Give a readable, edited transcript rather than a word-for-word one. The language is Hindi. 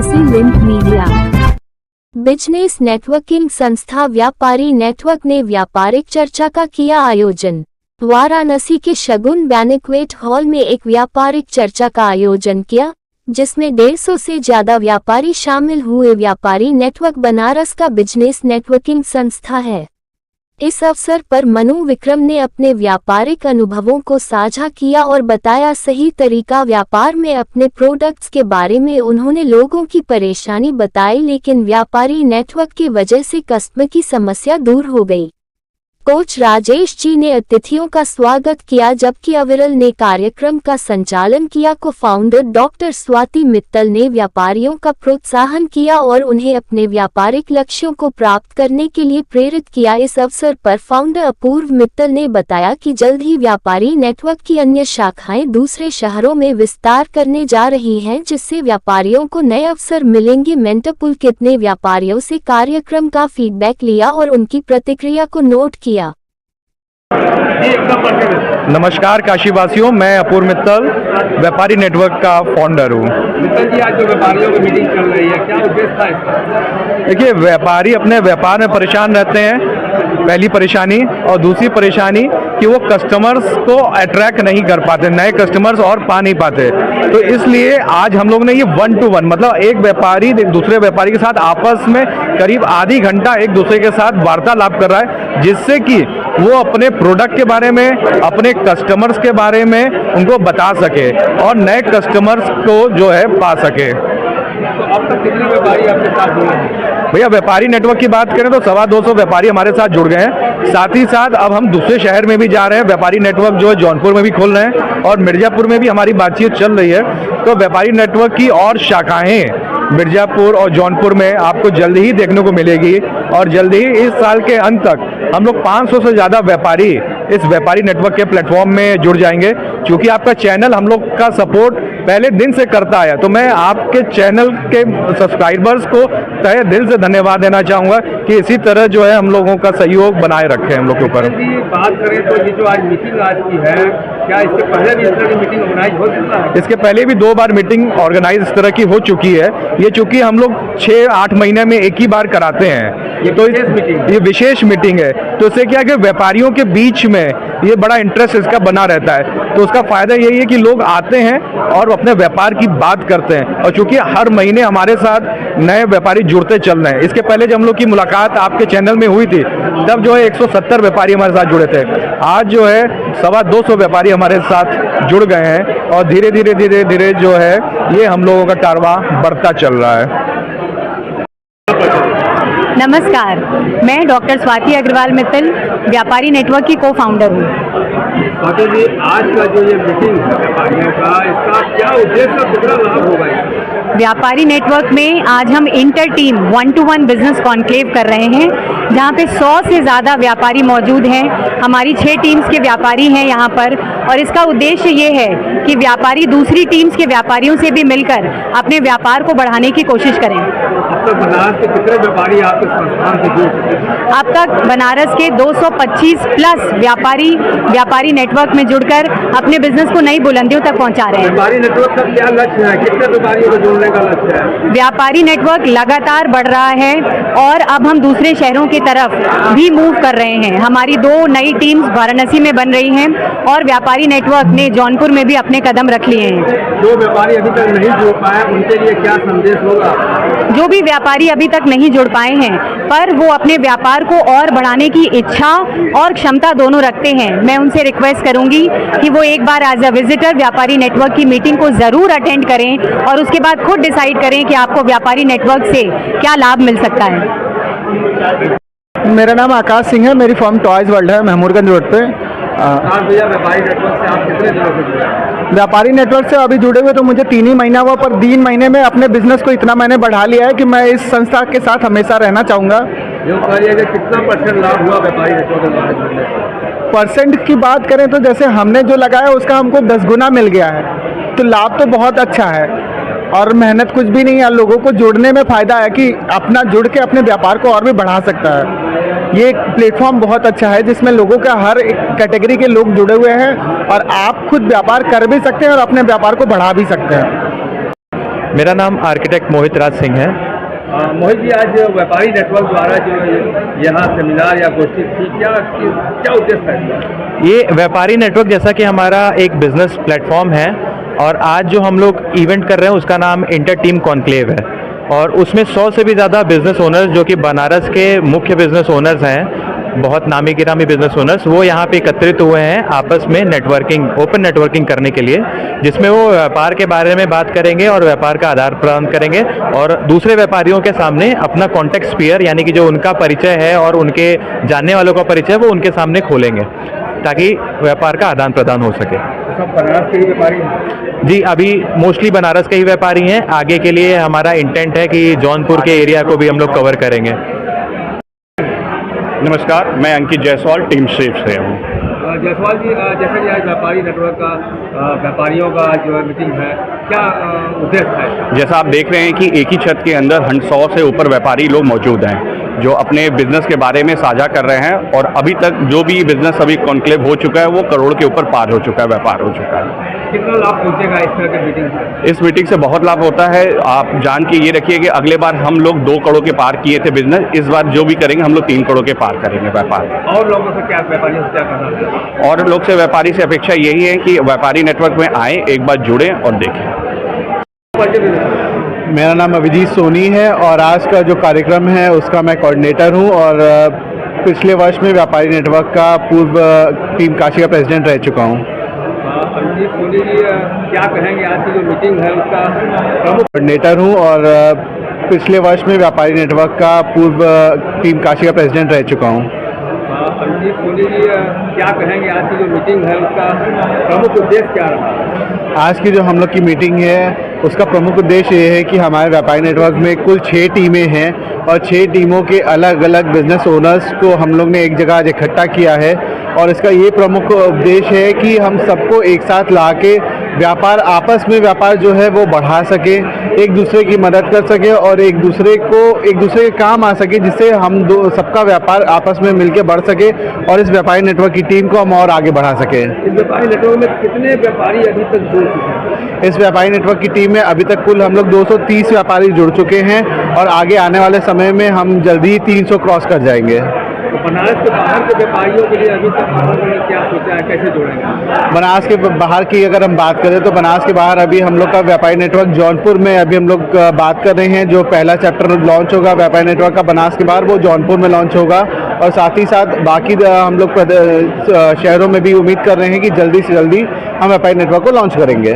Varanasi link media. Business networking संस्था व्यापारी नेटवर्क ने व्यापारिक चर्चा का किया आयोजन। वाराणसी के शगुन बैंक्वेट हॉल में एक व्यापारिक चर्चा का आयोजन किया, जिसमें 150 से ज्यादा व्यापारी शामिल हुए। व्यापारी नेटवर्क बनारस का बिजनेस नेटवर्किंग संस्था है। इस अवसर पर मनु विक्रम ने अपने व्यापारिक अनुभवों को साझा किया और बताया सही तरीका व्यापार में अपने प्रोडक्ट्स के बारे में। उन्होंने लोगों की परेशानी बताई, लेकिन व्यापारी नेटवर्क की वजह से कस्टमर की समस्या दूर हो गई। कोच राजेश जी ने अतिथियों का स्वागत किया, जबकि अविरल ने कार्यक्रम का संचालन किया। को फाउंडर डॉक्टर स्वाति मित्तल ने व्यापारियों का प्रोत्साहन किया और उन्हें अपने व्यापारिक लक्ष्यों को प्राप्त करने के लिए प्रेरित किया। इस अवसर पर फाउंडर अपूर्व मित्तल ने बताया कि जल्द ही व्यापारी नेटवर्क की अन्य शाखाएं दूसरे शहरों में विस्तार करने जा रही हैं, जिससे व्यापारियों को नए अवसर मिलेंगे। मेंटर पुलकित ने व्यापारियों से कार्यक्रम का फीडबैक लिया और उनकी प्रतिक्रिया को नोट किया। नमस्कार काशीवासियों, मैं अपूर्व मित्तल व्यापारी नेटवर्क का फाउंडर हूँ। मित्तल जी, आज जो व्यापारियों की मीटिंग चल रही है, क्या उद्देश्य था इसका? देखिए, व्यापारी अपने व्यापार में परेशान रहते हैं, पहली परेशानी, और दूसरी परेशानी कि वो कस्टमर्स को अट्रैक्ट नहीं कर पाते, नए कस्टमर्स और पा नहीं पाते। तो इसलिए आज हम लोग ने ये 1 to 1 मतलब एक व्यापारी दूसरे व्यापारी के साथ आपस में करीब आधी घंटा एक दूसरे के साथ वार्तालाप कर रहा है, जिससे कि वो अपने प्रोडक्ट के बारे में, अपने कस्टमर्स के बारे में उनको बता सके और नए कस्टमर्स को जो है पा सके। तो अब तक कितने व्यापारी आपके साथ जुड़े हैं? भैया, व्यापारी नेटवर्क की बात करें तो 250 व्यापारी हमारे साथ जुड़ गए हैं। साथ ही साथ अब हम दूसरे शहर में भी जा रहे हैं। व्यापारी नेटवर्क जो है जौनपुर में भी खोल रहे हैं और मिर्जापुर में भी हमारी बातचीत चल रही है। तो व्यापारी नेटवर्क की और शाखाएं मिर्जापुर और जौनपुर में आपको जल्द ही देखने को मिलेगी और जल्द ही इस साल के अंत तक हम लोग 500 से ज़्यादा व्यापारी इस व्यापारी नेटवर्क के प्लेटफॉर्म में जुड़ जाएंगे। क्योंकि आपका चैनल हम लोग का सपोर्ट पहले दिन से करता है, तो मैं आपके चैनल के सब्सक्राइबर्स को तहे दिल से धन्यवाद देना चाहूँगा कि इसी तरह जो है हम लोगों का सहयोग बनाए रखें हम लोग के ऊपर। बात करें तो ये जो आज मीटिंग आज की है, क्या इसके पहले भी इस तरह की मीटिंग ऑर्गेनाइज हो चुका है? इसके पहले भी 2 बार मीटिंग ऑर्गेनाइज इस तरह की हो चुकी है। ये चूंकि हम लोग 6-8 महीने में एक ही बार कराते हैं, तो ये विशेष मीटिंग है। तो इससे क्या कि व्यापारियों के बीच में ये बड़ा इंटरेस्ट इसका बना रहता है। तो उसका फायदा यही है कि लोग आते हैं और अपने व्यापार की बात करते हैं। और चूंकि हर महीने हमारे साथ नए व्यापारी जुड़ते चल रहे हैं। इसके पहले जब हम लोग की मुलाकात आपके चैनल में हुई थी, तब जो है 170 व्यापारी हमारे साथ जुड़े थे। आज जो है 250 व्यापारी हमारे साथ जुड़ गए हैं और धीरे धीरे जो है ये हम लोगों का कारवां बढ़ता चल रहा है। नमस्कार, मैं डॉक्टर स्वाति अग्रवाल मित्तल व्यापारी नेटवर्क की को फाउंडर हूँ। स्वाति जी, आज का जो ये मीटिंग है व्यापारियों का, इसका क्या उद्देश्य, कितना लाभ होगा? व्यापारी नेटवर्क में आज हम inter team 1 to 1 business conclave कर रहे हैं, जहाँ पे 100 से ज़्यादा व्यापारी मौजूद हैं। हमारी 6 टीम्स के व्यापारी हैं यहाँ पर, और इसका उद्देश्य ये है कि व्यापारी दूसरी टीम्स के व्यापारियों से भी मिलकर अपने व्यापार को बढ़ाने की कोशिश करें। अब तक बनारस के कितने व्यापारी आपके संस्थान से जुड़ चुके हैं? अब तक बनारस के 225 प्लस व्यापारी नेटवर्क में जुड़कर अपने बिजनेस को नई बुलंदियों तक पहुंचा रहे हैं। व्यापारी नेटवर्क का क्या लक्ष्य है? कितने व्यापारियों को जोड़ने का लक्ष्य है? व्यापारी नेटवर्क लगातार बढ़ रहा है और अब हम दूसरे शहरों की तरफ भी मूव कर रहे हैं। हमारी 2 नई टीम्स वाराणसी में बन रही हैं और व्यापारी नेटवर्क ने जौनपुर में भी अपने कदम रख लिए हैं। जो व्यापारी अभी तक नहीं जुड़ पाए, उनके लिए क्या संदेश होगा? जो भी व्यापारी अभी तक नहीं जुड़ पाए हैं, पर वो अपने व्यापार को और बढ़ाने की इच्छा और क्षमता दोनों रखते हैं, मैं उनसे रिक्वेस्ट करूंगी कि वो एक बार एज अ विजिटर व्यापारी नेटवर्क की मीटिंग को ज़रूर अटेंड करें और उसके बाद खुद डिसाइड करें कि आपको व्यापारी नेटवर्क से क्या लाभ मिल सकता है। मेरा नाम आकाश सिंह है, मेरी फर्म टॉयज वर्ल्ड है, महमूदगंज रोड पे। भैया, व्यापारी नेटवर्क से आप कितने दिनों से जुड़े हैं? व्यापारी नेटवर्क से अभी जुड़े हुए तो मुझे 3 ही महीना हुआ, पर 3 महीने में अपने बिजनेस को इतना मैंने बढ़ा लिया है कि मैं इस संस्था के साथ हमेशा रहना चाहूँगा। जो करिएगा, कितना % लाभ हुआ व्यापारी नेटवर्क? परसेंट की बात करें तो जैसे हमने जो लगाया उसका हमको 10 गुना मिल गया है, तो लाभ तो बहुत अच्छा है और मेहनत कुछ भी नहीं है। लोगों को जुड़ने में फ़ायदा है कि अपना जुड़ के अपने व्यापार को और भी बढ़ा सकता है। ये एक प्लेटफॉर्म बहुत अच्छा है जिसमें लोगों का हर एक कैटेगरी के लोग जुड़े हुए हैं और आप खुद व्यापार कर भी सकते हैं और अपने व्यापार को बढ़ा भी सकते हैं। मेरा नाम आर्किटेक्ट मोहित राज सिंह है। मोहित जी, आज व्यापारी नेटवर्क द्वारा जो यहाँ सेमिनार या गोष्ठी थी, क्या उद्देश्य है? ये व्यापारी नेटवर्क जैसा कि हमारा एक बिजनेस प्लेटफॉर्म है और आज जो हम लोग इवेंट कर रहे हैं उसका नाम इंटर टीम कॉन्क्लेव है और उसमें 100 से भी ज़्यादा बिजनेस ओनर्स जो कि बनारस के मुख्य बिजनेस ओनर्स हैं, बहुत नामी गिरामी बिजनेस ओनर्स, वो यहाँ पे एकत्रित हुए हैं आपस में नेटवर्किंग, ओपन नेटवर्किंग करने के लिए, जिसमें वो व्यापार के बारे में बात करेंगे और व्यापार का आदान प्रदान करेंगे और दूसरे व्यापारियों के सामने अपना कॉन्टेक्ट स्फीयर यानी कि जो उनका परिचय है और उनके जानने वालों का परिचय वो उनके सामने खोलेंगे ताकि व्यापार का आदान प्रदान हो सके। सब बनारस के ही व्यापारी हैं? जी, अभी मोस्टली बनारस के ही व्यापारी हैं। आगे के लिए हमारा इंटेंट है कि जौनपुर के एरिया को भी हम लोग कवर करेंगे। नमस्कार, मैं अंकित जायसवाल टीम शेफ से हूँ। जायसवाल जी, जैसे कि आज व्यापारी नेटवर्क का व्यापारियों का जो मीटिंग है, क्या उद्देश्य है? जैसा आप देख रहे हैं कि एक ही छत के अंदर 100 से ऊपर व्यापारी लोग मौजूद हैं जो अपने बिजनेस के बारे में साझा कर रहे हैं और अभी तक जो भी बिजनेस अभी कॉन्क्लेव हो चुका है वो करोड़ के ऊपर पार हो चुका है, व्यापार हो चुका है। कितना लाभ पहुंचेगा इस तरह की मीटिंग से? इस मीटिंग से बहुत लाभ होता है। आप जान के ये रखिए कि अगले बार हम लोग 2 करोड़ के पार किए थे बिजनेस, इस बार जो भी करेंगे हम लोग 3 करोड़ के पार करेंगे व्यापार। और लोगों से क्या, व्यापारियों से क्या करना है? और लोग से, व्यापारी से अपेक्षा यही है कि व्यापारी नेटवर्क में आए, एक बार जुड़ें और देखें। मेरा नाम अभिजीत सोनी है और आज का जो कार्यक्रम है उसका मैं कोऑर्डिनेटर हूं और पिछले वर्ष में व्यापारी नेटवर्क का पूर्व टीम काशी का प्रेसिडेंट रह चुका हूं। अभिजीत सोनी जी, क्या कहेंगे आज की जो मीटिंग है उसका प्रमुख? कोऑर्डिनेटर हूं और पिछले वर्ष में व्यापारी नेटवर्क का पूर्व टीम काशी का प्रेसिडेंट रह चुका हूं। अभिजीत सोनी जी, क्या कहेंगे आज की जो मीटिंग है उसका प्रमुख उद्देश्य क्या रहा? आज की जो हम लोग की मीटिंग है उसका प्रमुख उद्देश्य ये है कि हमारे व्यापारी नेटवर्क में कुल 6 टीमें हैं और 6 टीमों के अलग अलग बिजनेस ओनर्स को हम लोग ने एक जगह आज इकट्ठा किया है और इसका ये प्रमुख उद्देश्य है कि हम सबको एक साथ ला के व्यापार, आपस में व्यापार जो है वो बढ़ा सके, एक दूसरे की मदद कर सके और एक दूसरे के काम आ सके, जिससे हम सबका व्यापार आपस में मिलकर बढ़ सके और इस व्यापारी नेटवर्क की टीम को हम और आगे बढ़ा सके। इस व्यापारी नेटवर्क में कितने व्यापारी अभी तक जुड़ चुके हैं? इस व्यापारी नेटवर्क की टीम में अभी तक कुल हम लोग 230 व्यापारी जुड़ चुके हैं और आगे आने वाले समय में हम जल्दी ही 300 क्रॉस कर जाएंगे। तो बनारस के बाहर के व्यापारियों के लिए अभी तक आप लोगों ने क्या सोचा है, कैसे जोड़ेंगे? बनारस के बाहर की अगर हम बात करें तो बनारस के बाहर अभी हम लोग का व्यापारी नेटवर्क जौनपुर में अभी हम लोग बात कर रहे हैं। जो पहला चैप्टर लॉन्च होगा व्यापारी नेटवर्क का बनारस के बाहर, वो जौनपुर में लॉन्च होगा और साथ ही साथ बाकी हम लोग शहरों में भी उम्मीद कर रहे हैं कि जल्दी से जल्दी हम व्यापारी नेटवर्क को लॉन्च करेंगे।